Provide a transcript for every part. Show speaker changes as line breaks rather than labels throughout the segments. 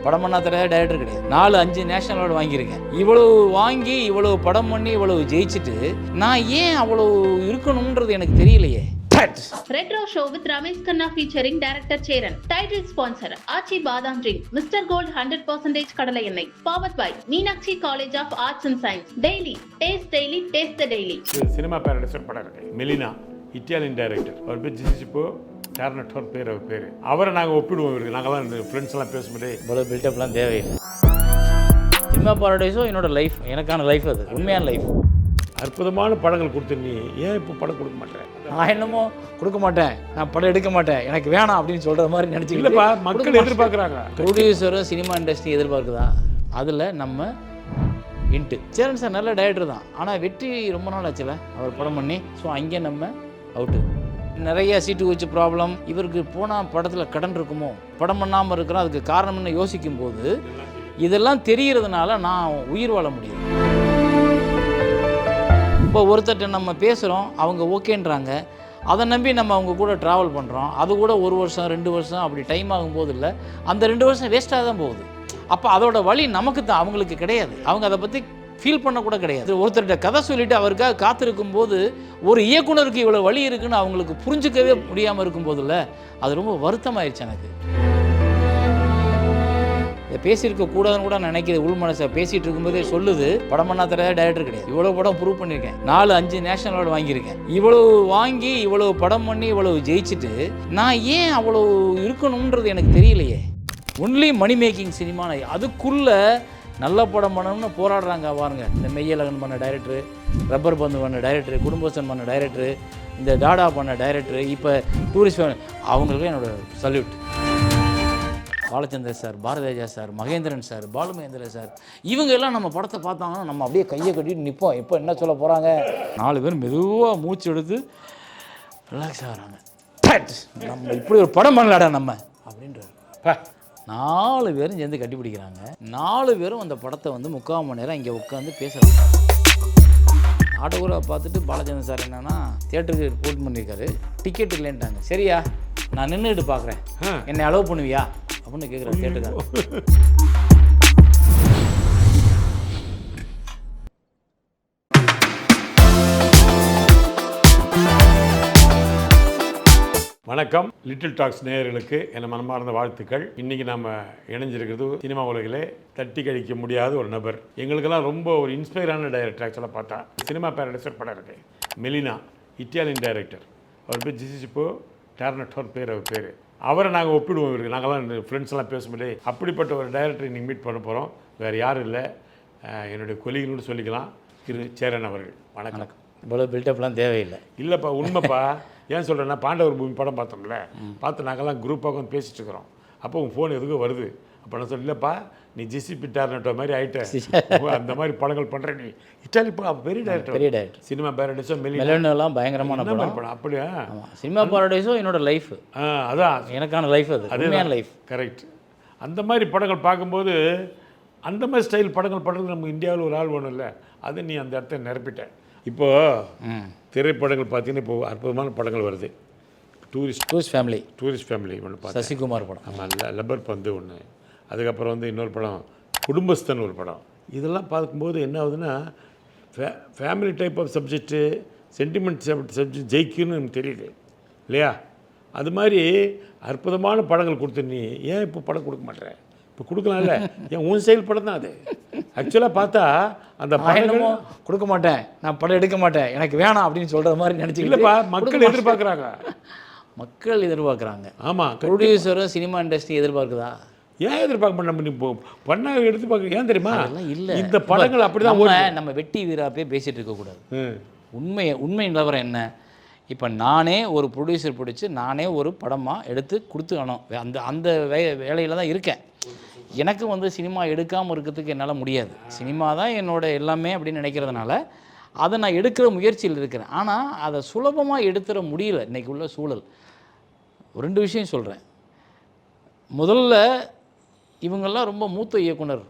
படம் பண்ணா தெரியாத டைரக்டர் கிடையாது. 4-5 நேஷனல் அவார்டு வாங்கியிருக்கேன். இவ்வளவு வாங்கி இவ்வளவு படம் பண்ணி இவ்வளவு ஜெயிச்சுட்டு நான் ஏன் அவ்வளவு இருக்கணும்ன்றது எனக்கு தெரியலையே.
Retro show with Ramesh Khanna featuring director Cheran. Title sponsor Aachi Badam Drink, Mr. Gold 100% கடலை எண்ணெய். Powered by Meenakshi College of Arts and Science. Daily, taste the daily.
Cinema Paradiso படம் இருக்கு. Melina, Italian director. அவர் பேர் ஜிசிப்போ டேர்னட்டோர் பேர். அவரை நாங்கள் ஒப்பிடுவோம். இருக்கு நாங்கள்லாம் ஃப்ரெண்ட்ஸ் எல்லாம் பேசும்போது
இவ்வளோ பில்டப்லாம் தேவையில்லை. சினிமா பாரடைஸோ என்னோட லைஃப், எனக்கான லைஃப், அது உண்மையான லைஃப்.
அற்புதமான படங்கள் கொடுத்து நீ ஏன் இப்போ படம் கொடுக்க மாட்டேன்?
நான் என்னமோ கொடுக்க மாட்டேன், நான் படம் எடுக்க மாட்டேன், எனக்கு வேணாம் அப்படின்னு சொல்கிற மாதிரி நினச்சி.
இல்லைப்பா, மக்கள் எதிர்பார்க்குறாங்க.
ப்ரொடியூசரும் சினிமா இண்டஸ்ட்ரி எதிர்பார்க்குதா? அதில் நம்ம இன்ட்டு சேரன் சார் நல்ல டைரக்டர் தான், ஆனால் வெற்றி ரொம்ப நாள் ஆச்சுல அவர் படம் பண்ணி. ஸோ அங்கே நம்ம அவுட்டு. நிறைய சீட்டு வச்சு ப்ராப்ளம். இவருக்கு போனால் படத்தில் கடன் இருக்குமோ, படம் பண்ணாமல் இருக்கிறோம், அதுக்கு காரணம் என்ன யோசிக்கும் போது இதெல்லாம் தெரிகிறதுனால நான் உயிர் வாழ முடியும். இப்போ ஒருத்தர்கிட்ட நம்ம பேசுகிறோம், அவங்க ஓகேன்றாங்க, அதை நம்பி நம்ம அவங்க கூட ட்ராவல் பண்ணுறோம். அது கூட 1 வருஷம் 2 வருஷம் அப்படி டைம் ஆகும்போது இல்லை, அந்த 2 வருஷம் வேஸ்ட்டாக தான் போகுது. அப்போ அதோட வழி நமக்கு தான், அவங்களுக்கு கிடையாது. அவங்க அதை பற்றி ஃபீல் பண்ணக்கூட கிடையாது. ஒருத்தர்கிட்ட கதை சொல்லிவிட்டு அவருக்காக காத்திருக்கும் போது ஒரு இயக்குனருக்கு இவ்வளோ வழி இருக்குன்னு அவங்களுக்கு புரிஞ்சிக்கவே முடியாமல் இருக்கும்போதில்ல, அது ரொம்ப வருத்தமாயிடுச்சு எனக்கு. இதை பேசியிருக்க கூடாதுன்னு கூட நினைக்கிது. உள் மனசை பேசிகிட்டு இருக்கும்போதே சொல்லுது, படம் பண்ணா தெரியாத டைரக்டர் கிடையாது. இவ்வளோ படம் ப்ரூவ் பண்ணியிருக்கேன், 4-5 நேஷனல் அவார்டு வாங்கியிருக்கேன். இவ்வளவு வாங்கி இவ்வளவு படம் பண்ணி இவ்வளவு ஜெயிச்சுட்டு நான் ஏன் அவ்வளோ இருக்கணுன்றது எனக்கு தெரியலையே. Only money making cinema. அதுக்குள்ளே நல்ல படம் பண்ணணும்னு போராடுறாங்க பாருங்க. இந்த மெய்யழகன் பண்ண டைரக்டரு, ரப்பர் பந்து பண்ண டைரக்டரு, குடும்பஸ்தன் பண்ண டைரக்டரு, இந்த டாடா பண்ண டைரக்டரு, இப்போ டூரிஸ்ட் அவங்களுக்கு என்னோட salute. Balachander sir, Bharathiraja sir, Mahendran sir, Balu Mahendran sir, இவங்க எல்லாம் நம்ம படத்தை பார்த்தாங்கன்னா நம்ம அப்படியே கையை கட்டிட்டு நிற்போம். இப்போ என்ன சொல்ல போகிறாங்க? 4 பேர் மெதுவாக மூச்சு எடுத்து ரிலாக்ஸ் ஆகிறாங்க. நம்ம இப்படி ஒரு படம் பண்ணலாடா நம்ம அப்படின்றாரு. 4 பேரும் சேர்ந்து கட்டி பிடிக்கிறாங்க. 4 பேரும் அந்த படத்தை வந்து 3/4 மணி நேரம் இங்கே உட்காந்து பேசுகிறாங்க. ஆட்டோகிராஃப் பார்த்துட்டு பாலச்சந்திரன் சார் என்னன்னா தியேட்டருக்கு ரிப்போர்ட் பண்ணியிருக்காரு, டிக்கெட் இல்லைன்ட்டாங்க. சரியா, நான் நின்றுட்டு பார்க்குறேன், என்னை அலோவ் பண்ணுவியா அப்படின்னு கேட்குறேன் தியேட்டருக்கு.
வணக்கம். லிட்டில் டாக்ஸ் நேயர்களுக்கு என மனமார்ந்த வாழ்த்துக்கள். இன்றைக்கி நம்ம இணைஞ்சிருக்கிறது சினிமா உலகிலே தட்டி கழிக்க முடியாத ஒரு நபர். எங்களுக்கெல்லாம் ரொம்ப ஒரு இன்ஸ்பைரான டைரக்டர். ஆக்சுவலாக பார்த்தா சினிமா பேரடைசர் படம் இருக்கு. Melina, Italian director. அவர் பேர் ஜிசிப்போ டேர்னட்டோர் பேர். அவரை நாங்கள் ஒப்பிடுவோம். இருக்கு நாங்கள்லாம் ஃப்ரெண்ட்ஸ் எல்லாம் பேசும்போது அப்படிப்பட்ட ஒரு டைரக்டரை இன்றைக்கி மீட் பண்ண போகிறோம். வேறு யாரும் இல்லை, என்னுடைய கொலிகள்னு சொல்லிக்கலாம், திரு சேரன் அவர்கள். வணக்கம்.
இவ்வளோ பில்டப்லாம் தேவையில்லை.
இல்லைப்பா, உண்மைப்பா. ஏன் சொல்கிறேன்னா, பாண்டவர் பூமி படம் பார்த்தோம்ல, பார்த்து நாங்கள்லாம் குரூப்பாக வந்து பேசிகிட்டு இருக்கிறோம். அப்போ உங்கள் ஃபோன் எதுக்கோ வருது. அப்போ நான் சொல்லப்பா, நீ ஜிசிபி டேர்னட்டோ மாதிரி ஆகிட்ட, அந்த மாதிரி படங்கள் பண்ணுற நீ. இட்டாலிப்பா பெரிய டைரக்டர். சினிமா பேரடைஸோ
மெலினோலாம் பயங்கரமான படம்.
அப்படியா?
சினிமா பேரடைஸோ என்னோட லைஃப்.
அதான் எனக்கான
லைஃப், அது அதுதான் லைஃப்.
கரெக்ட். அந்த மாதிரி படங்கள் பார்க்கும்போது அந்த மாதிரி ஸ்டைல் படங்கள் பண்ணுறது நம்ம இந்தியாவில் ஒரு ஆள் வேணும் இல்லை, அது நீ அந்த இடத்த நிரப்பிட்ட. இப்போது திரைப்படங்கள் பார்த்தீங்கன்னா இப்போ அற்புதமான படங்கள் வருது. டூரிஸ்ட் ஃபேமிலி ஒன்று பார்த்து,
சசிகுமார் படம்.
ஆமாம், லப்பர் பந்து ஒன்று. அதுக்கப்புறம் வந்து இன்னொரு படம் குடும்பஸ்தன் ஒரு படம். இதெல்லாம் பார்க்கும்போது என்ன ஆகுதுன்னா, family type of subject, sentiment subject ஜெயிக்குன்னு எனக்கு தெரியுது இல்லையா? அது மாதிரி அற்புதமான படங்கள் கொடுத்து நீ ஏன் இப்போ படம் கொடுக்க மாட்டேற? இப்போ கொடுக்கலாம்ல, ஏன் உன் செயல் படம் தான் அது. ஆக்சுவலாக பார்த்தா அந்த
படமும் கொடுக்க மாட்டேன், நான் படம் எடுக்க மாட்டேன், எனக்கு வேணாம் அப்படின்னு சொல்கிற மாதிரி நினச்சி.
இல்லைப்பா, மக்கள் எதிர்பார்க்குறாங்க.
மக்கள் எதிர்பார்க்குறாங்க.
ஆமாம்,
ப்ரொடியூசரும் சினிமா இண்டஸ்ட்ரி எதிர்பார்க்குதா?
ஏன் எதிர்பார்க்க மாட்டோம்? நம்ம இப்போ பண்ண எடுத்து பார்க்க ஏன் தெரியுமா?
இல்லை,
இந்த படங்கள் அப்படி தான்.
நம்ம வெட்டி வீராப்பே பேசிகிட்டு இருக்கக்கூடாது. உண்மை நிலவரம் என்ன? இப்போ நானே ஒரு ப்ரொடியூசர் பிடிச்சி நானே ஒரு படமாக எடுத்து கொடுத்துக்கணும், அந்த வேலையில் தான் இருக்கேன். எனக்கு வந்து சினிமா எடுக்காமல் இருக்கிறதுக்கு என்னால் முடியாது. சினிமா தான் என்னோட எல்லாமே அப்படின்னு நினைக்கிறதுனால அதை நான் எடுக்கிற முயற்சியில் இருக்கிறேன். ஆனால் அதை சுலபமாக எடுத்துட முடியல இன்றைக்கி உள்ள சூழல். 2 விஷயம் சொல்கிறேன். முதல்ல இவங்கெல்லாம் ரொம்ப மூத்த இயக்குனர்,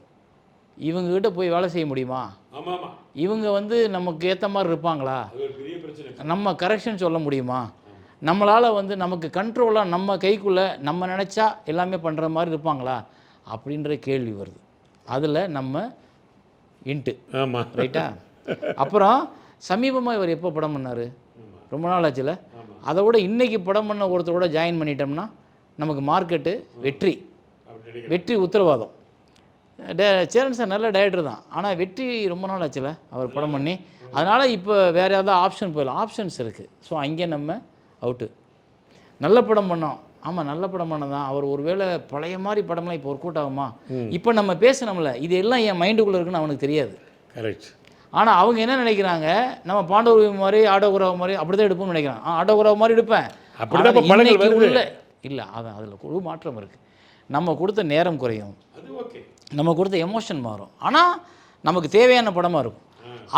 இவங்ககிட்ட போய் வேலை செய்ய முடியுமா? இவங்க வந்து நமக்கு ஏற்ற மாதிரி இருப்பாங்களா? நம்ம கரெக்ஷன் சொல்ல முடியுமா? நம்மளால் வந்து நமக்கு கண்ட்ரோலாக நம்ம கைக்குள்ளே நம்ம நினச்சா எல்லாமே பண்ணுற மாதிரி இருப்பாங்களா? அப்படின்ற கேள்வி வருது. அதில் நம்ம இன்ட்டு
ஆமாம்,
ரைட்டா. அப்புறம் சமீபமாக இவர் எப்போ படம் பண்ணார்? ரொம்ப நாள் ஆச்சுல. அதை விட இன்றைக்கி படம் பண்ண ஒருத்தரோட ஜாயின் பண்ணிட்டோம்னா நமக்கு மார்க்கெட்டு வெற்றி உத்தரவாதம். சேரன் சார் நல்ல டைரக்டர் தான், ஆனால் வெற்றி ரொம்ப நாள் ஆச்சுல அவர் படம் பண்ணி. அதனால் இப்போ வேறு ஏதாவது ஆப்ஷன் போயிடலாம், ஆப்ஷன்ஸ் இருக்குது. ஸோ அங்கே நம்ம அவுட்டு. நல்ல படம் பண்ணோம், ஆமாம் நல்ல படம் பண்ணதான். அவர் ஒருவேளை பழைய மாதிரி படம்லாம் இப்போ ஒர்க் அவுட் ஆகுமா? இப்போ நம்ம பேசணும்ல, இது எல்லாம் என் மைண்டுக்குள்ளே இருக்குன்னு அவனுக்கு தெரியாது.
கரெக்ட்.
ஆனால் அவங்க என்ன நினைக்கிறாங்க, நம்ம பாண்டவர் மாதிரி ஆட்டோகிராஃப் மாதிரி அப்படி தான் எடுப்போம்னு நினைக்கிறாங்க. ஆட்டோகிராஃப் மாதிரி எடுப்பேன் இல்லை இல்லை, அதான் அதில் ஒரு மாற்றம் இருக்குது. நம்ம கொடுத்த நேரம் குறையும், நம்ம கொடுத்த எமோஷன் மாறும், ஆனால் நமக்கு தேவையான படமாக இருக்கும்.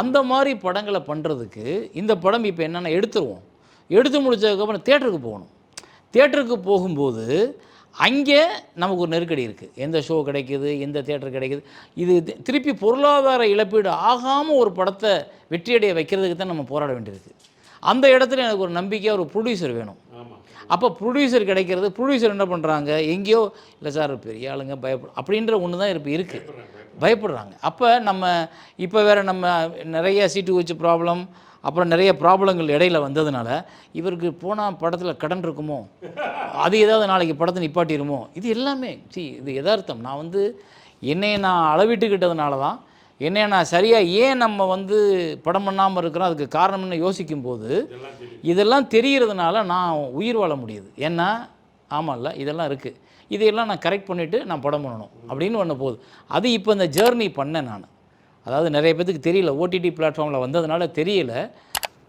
அந்த மாதிரி படங்களை பண்ணுறதுக்கு இந்த படம் இப்போ என்னென்னா எடுத்துருவோம். எடுத்து முடிச்சதுக்கப்புறம் தேட்டருக்கு போகணும். தேட்டருக்கு போகும்போது அங்கே நமக்கு ஒரு நெருக்கடி இருக்குது. எந்த ஷோ கிடைக்கிது, எந்த தேட்டர் கிடைக்கிது, இது திருப்பி பொருளாதார இழப்பீடு ஆகாமல் ஒரு படத்தை வெற்றியடைய வைக்கிறதுக்கு தான் நம்ம போராட வேண்டியிருக்கு. அந்த இடத்துல எனக்கு ஒரு நம்பிக்கையாக ஒரு ப்ரொடியூசர் வேணும். அப்போ ப்ரொடியூசர் கிடைக்கிறது, ப்ரொடியூசர் என்ன பண்ணுறாங்க, எங்கேயோ இல்லை சார் பெரிய ஆளுங்க அப்படின்ற ஒன்று தான் இருக்குது, பயப்படுறாங்க. அப்போ நம்ம இப்போ வேறு நம்ம நிறைய சீட்டு வச்சு ப்ராப்ளம், அப்புறம் நிறைய ப்ராப்ளங்கள் இடையில வந்ததுனால இவருக்கு போனால் படத்தில் கடன் இருக்குமோ, அது ஏதாவது நாளைக்கு படத்தை நிப்பாட்டிடுமோ, இது எல்லாமே இது யதார்த்தம். நான் என்னையை நான் அளவிட்டுக்கிட்டதுனால தான், என்னைய நான் சரியாக ஏன் நம்ம படம் பண்ணாமல் இருக்கிறோம், அதுக்கு காரணம்னு யோசிக்கும்போது இதெல்லாம் தெரிகிறதுனால நான் உயிர் வாழ முடியுது. ஏன்னா ஆமாம்ல இதெல்லாம் இருக்குது, இதையெல்லாம் நான் கரெக்ட் பண்ணிவிட்டு நான் படம் பண்ணணும் அப்படின்னு ஒன்று போகுது. அது இப்போ இந்த ஜேர்னி பண்ணேன் நான். அதாவது நிறைய பேத்துக்கு தெரியல, ஓடிடி பிளாட்ஃபார்மில் வந்ததுனால தெரியல.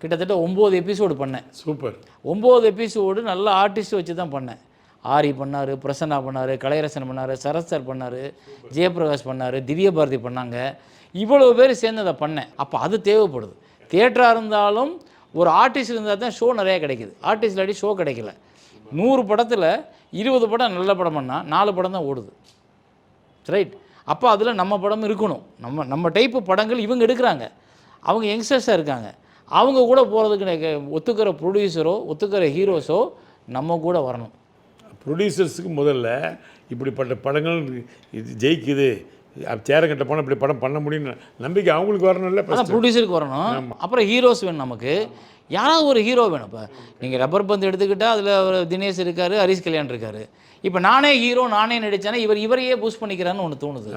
கிட்டத்தட்ட 9 எபிசோடு பண்ணேன்.
சூப்பர்.
9 எபிசோடு நல்ல ஆர்டிஸ்ட் வச்சு தான் பண்ணேன். ஆரி பண்ணார், பிரசன்னா பண்ணார், கலையரசன் பண்ணார், சரத் சார் பண்ணார், ஜெயபிரகாஷ் பண்ணார், திவ்ய பாரதி பண்ணாங்க. இவ்வளோ பேர் சேர்ந்து அதை பண்ணேன். அப்போ அது தேவைப்படுது. தியேட்டராக இருந்தாலும் ஒரு ஆர்டிஸ்ட் இருந்தால் தான் ஷோ நிறையா கிடைக்கிது. ஆர்டிஸ்ட் இல்லாட்டி ஷோ கிடைக்கல. 100 படத்தில் 20 படம் நல்ல படம் பண்ணால் 4 படம் தான் ஓடுது, ரைட். அப்போ அதில் நம்ம படம் இருக்கணும். நம்ம டைப்பு படங்கள் இவங்க எடுக்கிறாங்க, அவங்க யங்ஸ்டர்ஸாக இருக்காங்க. அவங்க கூட போகிறதுக்கு ஒத்துக்கிற ப்ரொடியூசரோ ஒத்துக்கிற ஹீரோஸோ நம்ம கூட வரணும்.
ப்ரொடியூசர்ஸுக்கு முதல்ல இப்படிப்பட்ட படங்கள் இது ஜெயிக்குது, சேரங்கட்ட போனால் இப்படி படம் பண்ண முடியும்னு நம்பிக்கை அவங்களுக்கு வரணும். இல்லை
அதான் ப்ரொடியூசருக்கு வரணும். அப்புறம் ஹீரோஸ் வேணும் நமக்கு, யாராவது ஒரு ஹீரோ வேணும். இப்போ நீங்கள் ரப்பர் பந்து எடுத்துக்கிட்டால் அதில் ஒரு தினேஷ் இருக்கார், ஹரிஷ் கல்யாண் இருக்கார். இப்போ நானே ஹீரோ நானே நடித்தேன்னா இவரையே பூஸ்ட் பண்ணிக்கிறான்னு ஒன்று தோணுது.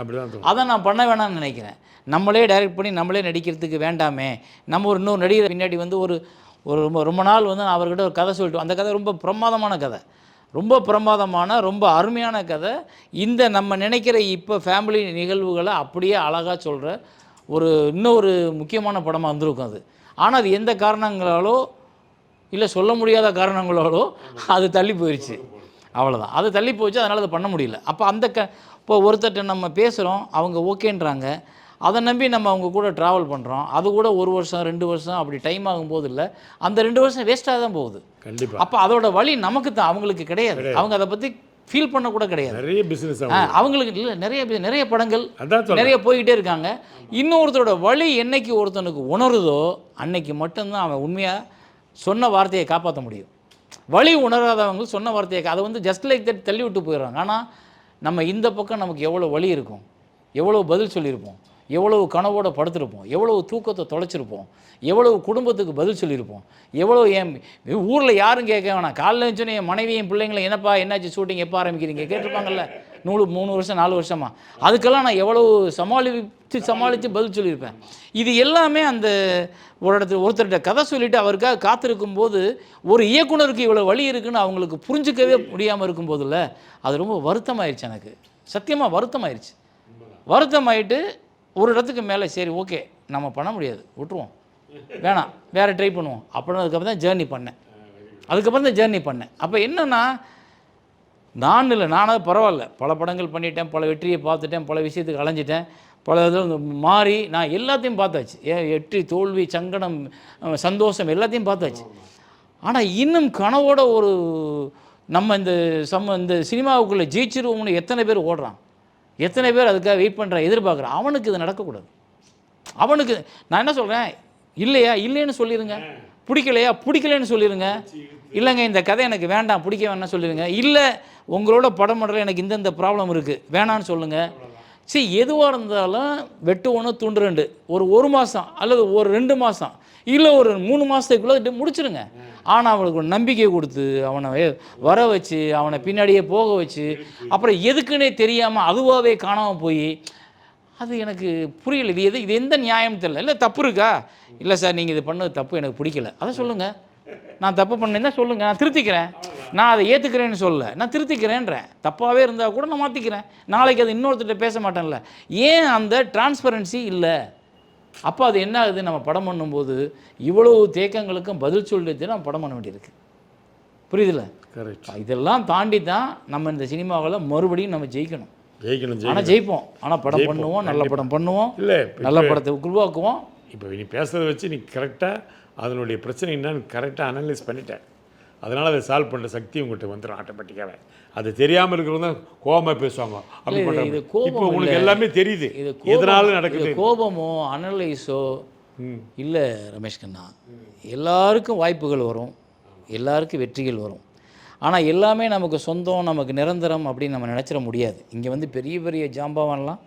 அதை நான் பண்ண வேணாம்னு நினைக்கிறேன். நம்மளே டைரக்ட் பண்ணி நம்மளே நடிக்கிறதுக்கு வேண்டாமே. நம்ம இன்னொரு நடிகர் பின்னாடி ஒரு ரொம்ப நாள் நான் அவர்கிட்ட ஒரு கதை சொல்லிட்டு, அந்த கதை ரொம்ப பிரமாதமான கதை, ரொம்ப பிரமாதமான ரொம்ப அருமையான கதை. இந்த நம்ம நினைக்கிற இப்போ ஃபேமிலி நிகழ்வுகளை அப்படியே அழகாக சொல்கிற இன்னொரு முக்கியமான படமாக வந்திருக்கும் அது. ஆனால் அது எந்த காரணங்களாலோ இல்லை சொல்ல முடியாத காரணங்களாலோ அது தள்ளி போயிடுச்சு, அவ்வளோதான். அது தள்ளி போச்சு, அதனால் அதை பண்ண முடியல. அப்போ இப்போ ஒருத்தர்கிட்ட நம்ம பேசுகிறோம், அவங்க ஓகேன்றாங்க, அதை நம்பி நம்ம அவங்க கூட ட்ராவல் பண்ணுறோம். அது கூட 1 வருஷம் 2 வருஷம் அப்படி டைம் ஆகும்போது இல்லை, அந்த 2 வருஷம் வேஸ்ட்டாக தான் போகுது.
கண்டிப்பாக.
அப்போ அதோட வழி நமக்கு தான், அவங்களுக்கு கிடையாது. அவங்க அதை பற்றி ஃபீல் பண்ண கூட கிடையாது.
நிறைய பிஸ்னஸ்
அவங்களுக்கு இல்லை, நிறைய படங்கள் நிறைய போய்கிட்டே இருக்காங்க. இன்னொருத்தரோட வழி என்னைக்கு ஒருத்தனுக்கு உணருதோ அன்னைக்கு மட்டும்தான் அவன் உண்மையாக சொன்ன வார்த்தையை காப்பாற்ற முடியும். வழி உணராதவங்க சொன்ன வார்த்தையை அதை ஜஸ்ட் லைக் தட் தள்ளி விட்டு போயிடுறாங்க. ஆனால் நம்ம இந்த பக்கம் நமக்கு எவ்வளோ வழி இருக்கும், எவ்வளோ பதில் சொல்லியிருப்போம், எவ்வளவு கனவோடு படுத்திருப்போம், எவ்வளவு தூக்கத்தை தொலைச்சிருப்போம், எவ்வளவு குடும்பத்துக்கு பதில் சொல்லியிருப்போம், எவ்வளோ என் ஊரில் யாரும் கேட்க வேணாம், காலையில் இருந்துச்சுன்னு என் மனைவியும் பிள்ளைங்களும் என்னப்பா என்னாச்சு ஷூட்டிங் எப்போ ஆரம்பிக்கிறீங்க கேட்டிருப்பாங்கல்ல, 3 வருஷம் 4 வருஷமாக. அதுக்கெல்லாம் நான் எவ்வளவு சமாளித்து பதில் சொல்லியிருப்பேன். இது எல்லாமே அந்த ஒருத்தர்கிட்ட கதை சொல்லிவிட்டு அவருக்காக காத்திருக்கும் போது ஒரு இயக்குனருக்கு இவ்வளோ வழி இருக்குன்னு அவங்களுக்கு புரிஞ்சிக்கவே முடியாமல் இருக்கும்போதில்ல, அது ரொம்ப வருத்தமாயிருச்சு. எனக்கு சத்தியமாக வருத்தமாயிருச்சு. வருத்தமாயிட்டு ஒரு இடத்துக்கு மேலே சரி ஓகே நம்ம பண்ண முடியாது, விட்டுருவோம், வேணாம் வேறு ட்ரை பண்ணுவோம் அப்படின்னு அதுக்கப்புறம் தான் ஜேர்னி பண்ணேன். அப்போ என்னென்னா நானாவது பரவாயில்ல, பல படங்கள் பண்ணிட்டேன், பல வெற்றியை பார்த்துட்டேன், பல விஷயத்துக்கு அலைஞ்சிட்டேன், பல இதில் மாறி நான் எல்லாத்தையும் பார்த்தாச்சு. வெற்றி தோல்வி சங்கடம் சந்தோஷம் எல்லாத்தையும் பார்த்தாச்சு. ஆனால் இன்னும் கனவோட நம்ம இந்த சினிமாவுக்குள்ளே ஜெயிச்சிருவோம்னு எத்தனை பேர் ஓடுறான், எத்தனை பேர் அதுக்காக வெயிட் பண்ணுறான், எதிர்பார்க்குறான். அவனுக்கு இது நடக்கக்கூடாது. அவனுக்கு நான் என்ன சொல்கிறேன், இல்லைன்னு சொல்லிடுங்க, பிடிக்கலையா, பிடிக்கலன்னு சொல்லிடுங்க. இல்லைங்க இந்த கதை எனக்கு வேண்டாம், பிடிக்க வேணாம் சொல்லிடுங்க. இல்லை உங்களோட படம் பண்ணுற எனக்கு இந்தந்த ப்ராப்ளம் இருக்குது வேணான்னு சொல்லுங்கள். சரி, எதுவாக இருந்தாலும் வெட்டு ஒன்று துண்டு ரெண்டு, ஒரு மாதம் அல்லது ஒரு 2 மாதம் இல்லை ஒரு 3 மாதத்துக்குள்ளே முடிச்சிடுங்க. ஆனால் அவனுக்கு ஒரு நம்பிக்கை கொடுத்து அவனை வர வச்சு அவனை பின்னாடியே போக வச்சு அப்புறம் எதுக்குன்னே தெரியாமல் அதுவாகவே காணாமல் போய் அது எனக்கு புரியல. இது எந்த நியாயம் தெரியல. இல்லை தப்பு இருக்கா? இல்லை சார் நீங்கள் இது பண்ணது தப்பு, எனக்கு பிடிக்கல, அதை சொல்லுங்கள். நான் தப்பு பண்ணேன்னா சொல்லுங்கள், நான் திருத்திக்கிறேன். நான் அதை ஏற்றுக்கிறேன்னு சொல்லலை, நான் திருத்திக்கிறேன்றேன். தப்பாகவே இருந்தால் கூட நான் மாற்றிக்கிறேன். நாளைக்கு அது இன்னொருத்தர்கிட்ட பேச மாட்டேன்ல. ஏன் அந்த டிரான்ஸ்பரன்சி இல்லை? அப்போ அது என்ன ஆகுது? நம்ம படம் பண்ணும்போது இவ்வளவு தேக்கங்களுக்கும் பதில் சொல்லிட்டு நம்ம படம் பண்ண வேண்டியிருக்கு. புரியுதுல்ல?
கரெக்ட்.
இதெல்லாம் தாண்டி தான் நம்ம இந்த சினிமாவில் மறுபடியும் நம்ம ஜெயிக்கணும். ஆனால் ஜெயிப்போம். ஆனால் படம் பண்ணுவோம், நல்ல படம் பண்ணுவோம்,
இல்லை
நல்ல படத்தை உருவாக்குவோம்.
இப்போ நீ பேசுறதை வச்சு நீ கரெக்டாக அதனுடைய பிரச்சனை என்னன்னு கரெக்டாக அனலைஸ் பண்ணிட்டேன். அதனால் அதை சால்வ் பண்ணுற சக்தி உங்கள்கிட்ட வந்துடும் ஆட்டோமேட்டிக்காகவே. அது தெரியாமல் இருக்கிறவங்க தான் கோபமாக பேசுவாங்க. அப்படி பண்ணுறாங்க. இப்போ உங்களுக்கு எல்லாமே தெரியுது எதனால நடக்குது.
கோபமோ அனலைஸோ இல்லை ரமேஷ் கண்ணா, எல்லாருக்கும் வாய்ப்புகள் வரும், எல்லாருக்கும் வெற்றிகள் வரும். ஆனால் எல்லாமே நமக்கு சொந்தம், நமக்கு நிரந்தரம் அப்படின்னு நம்ம நினச்சிட முடியாது. இங்கே வந்து பெரிய பெரிய ஜாம்பவான்லாம்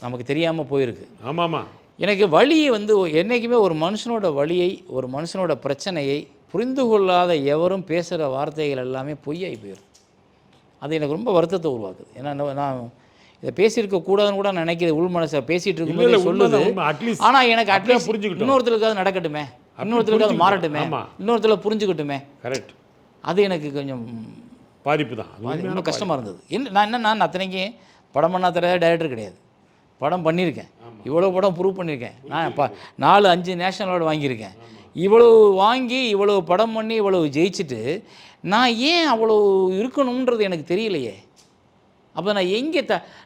நமக்கு தெரியாமல் போயிருக்கு.
ஆமாம்மா.
எனக்கு வழியை வந்து என்றைக்குமே ஒரு மனுஷனோட வழியை, ஒரு மனுஷனோட பிரச்சனையை புரிந்து கொள்ளாத எவரும் பேசுகிற வார்த்தைகள் எல்லாமே பொய்யாகி போயிடும். அது எனக்கு ரொம்ப வருத்தத்தை உருவாக்குது. ஏன்னா நான் இதை பேசியிருக்க கூடாதுன்னு கூட நினைக்கிது. உள் மனசை பேசிகிட்டு இருக்கும்போது சொல்லுது. ஆனால் எனக்கு அட்லீஸ்ட் புரிஞ்சுக்கிட்டு இன்னொருத்தருக்காவது நடக்கட்டுமே, இன்னொருத்தருக்காவது மாறட்டுமே, இன்னொருத்தர் புரிஞ்சுக்கட்டுமே.
கரெக்ட்.
அது எனக்கு கொஞ்சம்
பாதிப்பு தான்.
ரொம்ப கஷ்டமாக இருந்தது. நான் அத்தனைக்கும் படம் பண்ணா தர டைரக்டர் கிடையாது. படம் பண்ணியிருக்கேன், இவ்வளோ படம் ப்ரூவ் பண்ணியிருக்கேன். நான் 4-5 நேஷனல் அவார்டு வாங்கியிருக்கேன். இவ்வளவு வாங்கி இவ்வளவு படம் பண்ணி இவ்வளவு ஜெயிச்சுட்டு நான் ஏன் அவ்வளோ இருக்கணுன்றது எனக்கு தெரியலையே. அப்போ நான் எங்கே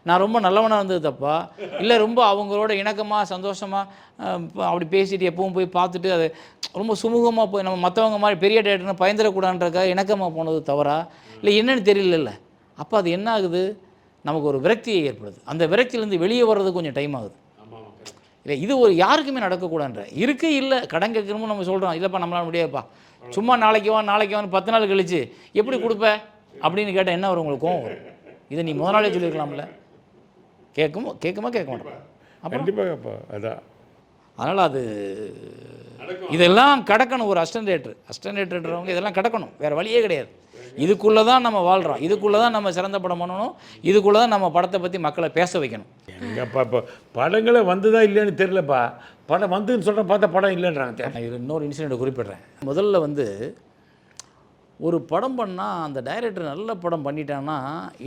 நான் ரொம்ப நல்லவனாக இருந்தது தப்பா, இல்லை ரொம்ப அவங்களோட இணக்கமாக சந்தோஷமாக அப்படி பேசிட்டு எப்பவும் போய் பார்த்துட்டு அது ரொம்ப சுமூகமாக போய் நம்ம மற்றவங்க மாதிரி பெரிய டேரக்டர்னு பயந்துடக்கூடாதுன்றக்காக இணக்கமாக போனது தவறா இல்லை என்னன்னு தெரியல. அப்போ அது என்ன ஆகுது? நமக்கு ஒரு விரக்தியை ஏற்படுது. அந்த விரக்தியிலேருந்து வெளியே வர்றது கொஞ்சம் டைம் ஆகுது. இல்லை இது ஒரு யாருக்குமே நடக்கக்கூடாதுன்ற இருக்கு. இல்லை கடன் கேட்கணுமோ நம்ம சொல்கிறோம், இல்லைப்பா நம்மளால முடியாதுப்பா, சும்மா நாளைக்கு வான்னு 10 நாள் கழிச்சு எப்படி கொடுப்ப அப்படின்னு கேட்டால் என்ன வரும்? உங்களுக்கு கோவம் வரும். இதை நீ முதலாளியே சொல்லியிருக்கலாம்ல. கேட்க மாட்டேன்.
கண்டிப்பாக அதான்.
அதனால் அது இதெல்லாம் கடக்கணும். ஒரு அஸ்டன்டேட்டர்ன்றவங்க இதெல்லாம் கடக்கணும். வேறு வழியே கிடையாது. இதுக்குள்ளே தான் நம்ம வாழ்கிறோம், இதுக்குள்ளே தான் நம்ம சிறந்த படம் பண்ணணும், இதுக்குள்ளே தான் நம்ம படத்தை பற்றி மக்களை பேச வைக்கணும்.
எங்கப்பா இப்போ படங்களே வந்துதா இல்லைன்னு தெரியலப்பா. படம் வந்துன்னு சொல்கிறேன், பார்த்தா படம் இல்லைன்றாங்க.
இது இன்னொரு இன்சிடென்ட் குறிப்பிட்றேன். முதல்ல வந்து ஒரு படம் பண்ணால் அந்த டைரக்டர் நல்ல படம் பண்ணிட்டான்னா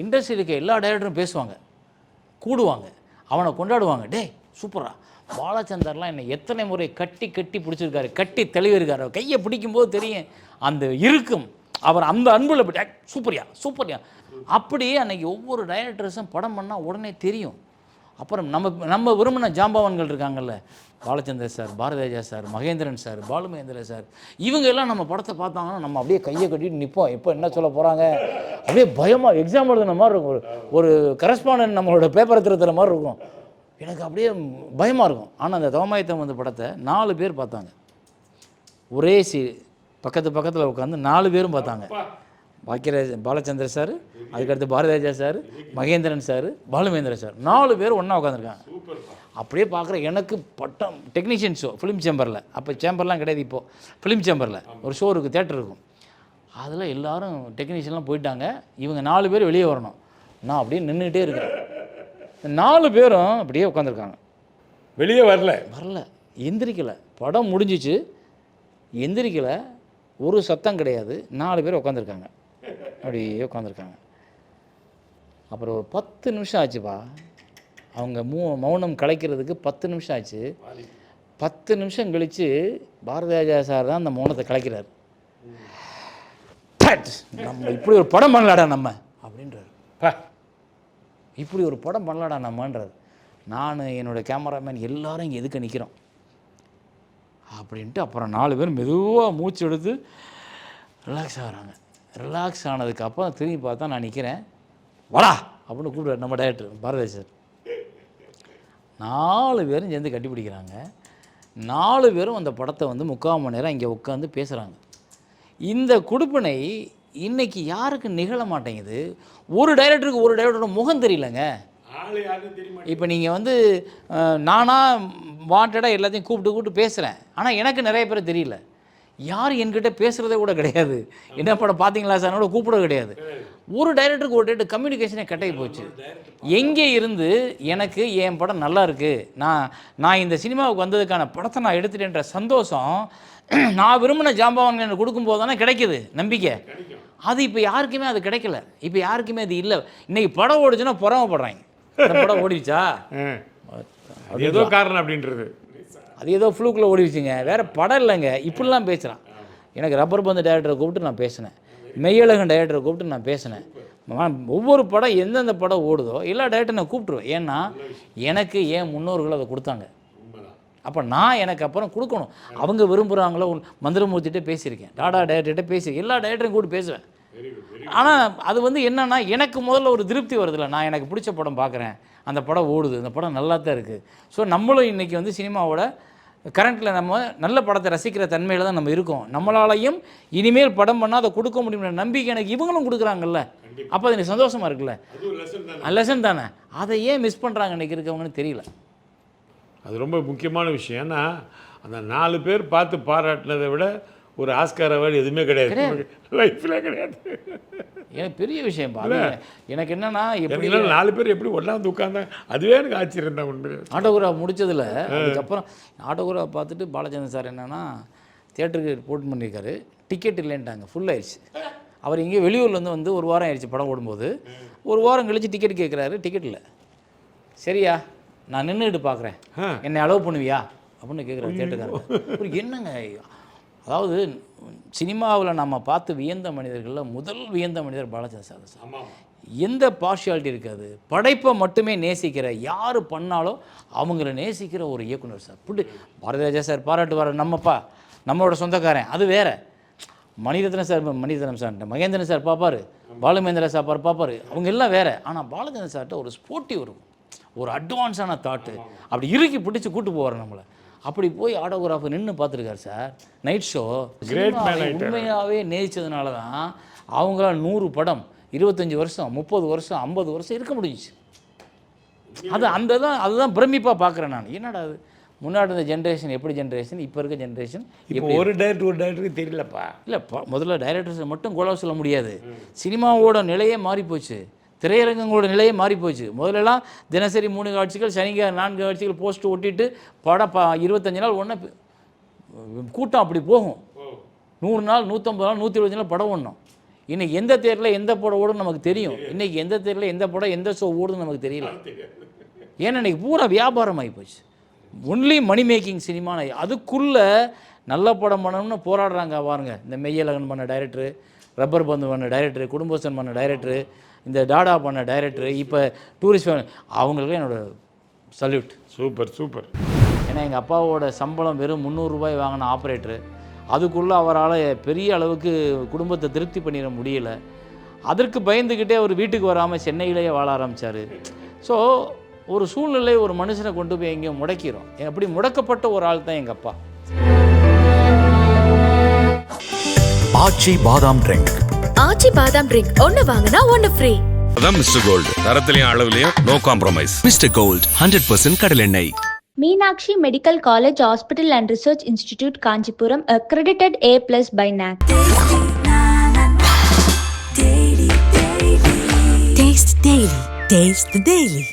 இண்டஸ்ட்ரியில் இருக்க எல்லா டைரக்டரும் பேசுவாங்க, கூடுவாங்க, அவனை கொண்டாடுவாங்க. டேய் சூப்பரா, பாலச்சந்தர்லாம் என்னை எத்தனை முறை கட்டி பிடிச்சிருக்காரு, கட்டி தெளிவிருக்காரு. கையை பிடிக்கும்போது தெரியும் அந்த இருக்கும் அவர் அந்த அன்புல போய்ட்டு சூப்பரியா அப்படியே அன்றைக்கி ஒவ்வொரு டைரக்டர்ஸும் படம் பண்ணால் உடனே தெரியும். அப்புறம் நம்ம விரும்பின ஜாம்பவான்கள் இருக்காங்கல்ல, Balachander sir, Bharathiraja sir, Mahendran sir, Balu Mahendra sir, இவங்க எல்லாம் நம்ம படத்தை பார்த்தாங்கன்னா நம்ம அப்படியே கையை கட்டிட்டு நிற்போம். எப்போ என்ன சொல்ல போகிறாங்க அப்படியே பயமாக எக்ஸாம் எழுதுன மாதிரி இருக்கும். ஒரு கரஸ்பாண்டன்ட் நம்மளோட பேப்பரை திருத்துற மாதிரி இருக்கும். எனக்கு அப்படியே பயமாக இருக்கும். ஆனால் அந்த தவமாயத்தம் வந்த படத்தை 4 பேர் பார்த்தாங்க. ஒரே பக்கத்தில் உட்காந்து 4 பேரும் பார்த்தாங்க. பாலச்சந்திர சார், அதுக்கடுத்து Bharathiraja sir, Mahendran sir, Balu Mahendra sir, 4 பேர் ஒன்றா உட்காந்துருக்காங்க. அப்படியே பார்க்குற எனக்கு பட்டம். டெக்னீஷியன் ஷோ ஃபிலிம் சேம்பரில், அப்போ சேம்பர்லாம் கிடையாது, இப்போது ஃபிலிம் சேம்பரில் ஒரு ஷோ இருக்குது, தேட்டர் இருக்கும். அதில் எல்லோரும் டெக்னீஷியன்லாம் போயிட்டாங்க. இவங்க 4 பேர் வெளியே வரணும். நான் அப்படியே நின்றுக்கிட்டே இருக்கிறேன். 4 பேரும் அப்படியே உட்காந்துருக்காங்க,
வெளியே வரல,
எந்திரிக்கலை. படம் முடிஞ்சிச்சு, எந்திரிக்கலை, ஒரு சத்தம் கிடையாது. 4 பேர் உட்காந்துருக்காங்க, அப்படியே உட்காந்துருக்காங்க. அப்புறம் ஒரு 10 நிமிஷம் ஆச்சுப்பா. அவங்க மௌனம் கலைக்கிறதுக்கு 10 நிமிஷம் ஆச்சு. 10 நிமிஷம் கழித்து பாரதிராஜா சார் தான் அந்த மௌனத்தை கலைக்கிறார். நம்ம இப்படி ஒரு படம் பண்ணலாடா நம்ம அப்படின்றார். இப்படி ஒரு படம் பண்ணலாடா நம்மன்றார். நான் என்னோடய கேமராமேன் எல்லாரும் இங்கே எதுக்கு நிற்கிறோம் அப்படின்ட்டு அப்புறம் 4 பேர் மெதுவாக மூச்சு எடுத்து ரிலாக்ஸ் ஆகிறாங்க. ரிலாக்ஸ் ஆனதுக்கு அப்புறம் திரும்பி பார்த்தா நான் நிற்கிறேன். வாடா அப்படின்னு கூப்பிடுவார் நம்ம டைரக்டர் பாரதி சார். 4 பேரும் சேர்ந்து கட்டி பிடிக்கிறாங்க. 4 பேரும் அந்த படத்தை வந்து 3/4 மணி நேரம் இங்கே உட்காந்து பேசுகிறாங்க. இந்த கொடுப்பினை இன்னைக்கு யாருக்கு நிகழ மாட்டேங்குது. ஒரு டைரக்டரோட முகம் தெரியலங்க. இப்போ நீங்கள் வந்து நானாக வாண்டடாக எல்லாத்தையும் கூப்பிட்டு பேசுகிறேன், ஆனால் எனக்கு நிறைய பேர் தெரியல. யார் என்கிட்ட பேசுகிறதே கூட கிடையாது. என்ன படம் பார்த்தீங்களா சார் கூட கூப்பிட கிடையாது. ஒரு டைரக்டருக்கு கம்யூனிகேஷனே கட்டாயி போச்சு. எங்கே இருந்து எனக்கு என் படம் நல்லா இருக்குது, நான் இந்த சினிமாவுக்கு வந்ததுக்கான படத்தை நான் எடுத்துட்டேன்ற சந்தோஷம் நான் விரும்பின ஜாம்பவான் எனக்கு கொடுக்கும்போது தானே கிடைக்குது நம்பிக்கை. அது இப்போ யாருக்குமே அது கிடைக்கல. இப்போ யாருக்குமே அது இல்லை. இன்றைக்கி படம் ஓடிச்சுன்னா பொறாமப்படுறாங்க. படம் ஓடிடுச்சா
அது ஏதோ காரணம் அப்படின்றது,
அது ஏதோ ஃப்ளூக்கில் ஓடிடுச்சுங்க, வேறு படம் இல்லைங்க. இப்படிலாம் பேசுகிறான். எனக்கு ரப்பர் பந்து டைரக்டரை கூப்பிட்டு நான் பேசினேன், மெய்யழகன் டைரக்டரை கூப்பிட்டு நான் பேசினேன். ஒவ்வொரு படம் எந்தெந்த படம் ஓடுதோ எல்லா டைரக்டரும் நான் கூப்பிட்ருவேன். ஏன்னா எனக்கு ஏன் முன்னோர்கள் அதை கொடுத்தாங்க. அப்போ நான் எனக்கு அப்புறம் கொடுக்கணும். அவங்க விரும்புகிறாங்களோ. மந்திரமூர்த்திகிட்டே பேசியிருக்கேன், டாடா டைரக்டர்கிட்ட பேசியிருக்கேன், எல்லா டைரக்டரையும் கூப்பிட்டு பேசுவேன். ஆனால் அது வந்து என்னென்னா எனக்கு முதல்ல ஒரு திருப்தி வருதில்ல. நான் எனக்கு பிடிச்ச படம் பார்க்குறேன், அந்த படம் ஓடுது, அந்த படம் நல்லா தான் இருக்குது. ஸோ நம்மளும் இன்றைக்கி வந்து சினிமாவோட கரண்ட்டில் நம்ம நல்ல படத்தை ரசிக்கிற தன்மையில் தான் நம்ம இருக்கோம். நம்மளாலையும் இனிமேல் படம் பண்ணால் அதை கொடுக்க முடியும்ன்ற நம்பிக்கை எனக்கு இவங்களும் கொடுக்குறாங்கல்ல. அப்போ அது எனக்கு சந்தோஷமாக இருக்குல்ல. லெசன் தானே. அதை ஏன் மிஸ் பண்ணுறாங்க இன்றைக்கி இருக்கவங்கன்னு தெரியல.
அது ரொம்ப முக்கியமான விஷயம். ஏன்னா அந்த 4 பேர் பார்த்து பாராட்டினதை விட ஒரு ஆஸ்கார் அவார்டு எதுவுமே கிடையாது, லைஃப்பில் கிடையாது.
எனக்கு பெரிய விஷயம் பாரு. எனக்கு என்னன்னா எப்படி
4 பேர் எப்படி ஒன்றாந்து உட்காந்தாங்க, அதுவே எனக்கு ஆச்சரியம் தான். உண்டு
ஆட்டோகிராஃப் முடிச்சதில் அதுக்கப்புறம் ஆட்டோகிராஃப் பார்த்துட்டு பாலச்சந்திரன் சார் என்னென்னா தியேட்டருக்கு ரிப்போர்ட் பண்ணியிருக்காரு, டிக்கெட் இல்லைன்ட்டாங்க, ஃபுல் ஆயிடுச்சு. அவர் இங்கே வெளியூர்லேருந்து வந்து 1 வாரம் ஆயிடுச்சு படம் ஓடும்போது. 1 வாரம் கழித்து டிக்கெட் கேட்குறாரு, டிக்கெட் இல்லை. சரியா, நான் நின்றுட்டு பார்க்குறேன், என்னை அலோவ் பண்ணுவியா அப்படின்னு கேட்குறாரு தியேட்டருக்காரர். என்னங்க, அதாவது சினிமாவில் நம்ம பார்த்து வியந்த மனிதர்களில் முதல் வியந்த மனிதர் பாலச்சந்திரன் சார். எந்த பார்ஷியாலிட்டி இருக்காது, படைப்பை மட்டுமே நேசிக்கிற, யார் பண்ணாலும் அவங்கள நேசிக்கிற ஒரு இயக்குனர் சார். பாரதிராஜா சார் பாராட்டுவார், நம்மளோட சொந்தக்காரன், அது வேறு. மணிரத்னம் சார் மகேந்திரன் சார் பார்ப்பார், பாலுமேந்திர சார் பார்ப்பார், அவங்க எல்லாம் வேறு. ஆனால் பாலச்சந்திரன் சார்கிட்ட ஒரு ஸ்போர்ட்டிவ் இருக்கும், ஒரு அட்வான்ஸான தாட்டு, அப்படி இறுக்கி பிடிச்சி கூட்டு போவார் நம்மளை. அப்படி போய் ஆட்டோகிராஃபர் நின்று பார்த்துருக்காரு சார். நைட் ஷோ உண்மையாகவே நேசித்ததுனால தான் அவங்களால் 100 படம் 25 வருஷம் 30 வருஷம் 50 வருஷம் இருக்க முடிஞ்சிச்சு. அதுதான் பிரமிப்பாக பார்க்குறேன் நான். என்னடா அது, முன்னாடி இருந்த ஜென்ரேஷன் எப்படி ஜென்ரேஷன், இப்போ இருக்க ஜென்ரேஷன்
இப்போ ஒரு டைரக்டருக்கு தெரியலப்பா.
இல்லை, முதல்ல டைரக்டர்ஸ் மட்டும் கோலா சொல்ல முடியாது. சினிமாவோட நிலையே மாறிப்போச்சு, திரையரங்கங்களோட நிலையே மாறிப்போச்சு. முதல்லலாம் தினசரி 3 காட்சிகள், சனிக்கிழமை 4 காட்சிகள் போஸ்ட் ஒட்டிட்டு படம் 25 நாள் ஒன்று கூட்டம் அப்படி போகும். 100 நாள் 150 நாள் 120 நாள் படம் ஓடணும். இன்றைக்கி எந்த தேட்டரில் எந்த படம் ஓடுன்னு நமக்கு தெரியும். இன்றைக்கி எந்த தேட்டரில் எந்த படம் எந்த ஷோ ஓடுன்னு நமக்கு தெரியல. ஏன்னா இன்றைக்கி பூரா வியாபாரம் ஆகி போச்சு. Only money making cinema. அதுக்குள்ளே நல்ல படம் பண்ணணும்னு போராடுறாங்க பாருங்க. இந்த மெய்யழகன் பண்ண டைரக்டரு, ரப்பர் பந்து பண்ண டைரக்டரு, குடும்பஸ்தன் பண்ண டைரக்டரு, இந்த டாடா பண்ண டைரக்டரு, இப்போ டூரிஸ்ட் அவங்களுக்கு என்னோட சல்யூட்.
சூப்பர்.
ஏன்னா எங்கள் அப்பாவோட சம்பளம் வெறும் 300 ரூபாய் வாங்கின ஆப்ரேட்டரு. அதுக்குள்ளே அவரால் பெரிய அளவுக்கு குடும்பத்தை திருப்தி பண்ணிட முடியலை. அதற்கு பயந்துக்கிட்டே அவர் வீட்டுக்கு வராமல் சென்னையிலேயே வாழ ஆரம்பித்தார். ஸோ ஒரு சூழ்நிலை ஒரு மனுஷனை கொண்டு போய் எங்கேயோ முடக்கிறோம். அப்படி முடக்கப்பட்ட ஒரு ஆள் தான் எங்கள் அப்பா.
ஆச்சி பாதாம் ட்ரிங்க்.
ஆச்சி பாதாம் ட்ரிங்க் ஒன்னு வாங்குனா ஒன்னு ஃப்ரீ.
அதான் மிஸ்டர் கோல்ட், தரத்திலையும் அளவுலையும் நோ காம்ப்ரமைஸ்.
மிஸ்டர் கோல்ட் 100% கடலெண்ணெய்.
Meenakshi Medical College Hospital and Research Institute, Kanchipuram, accredited A+ by NAC.
Taste Daily. Taste the Daily.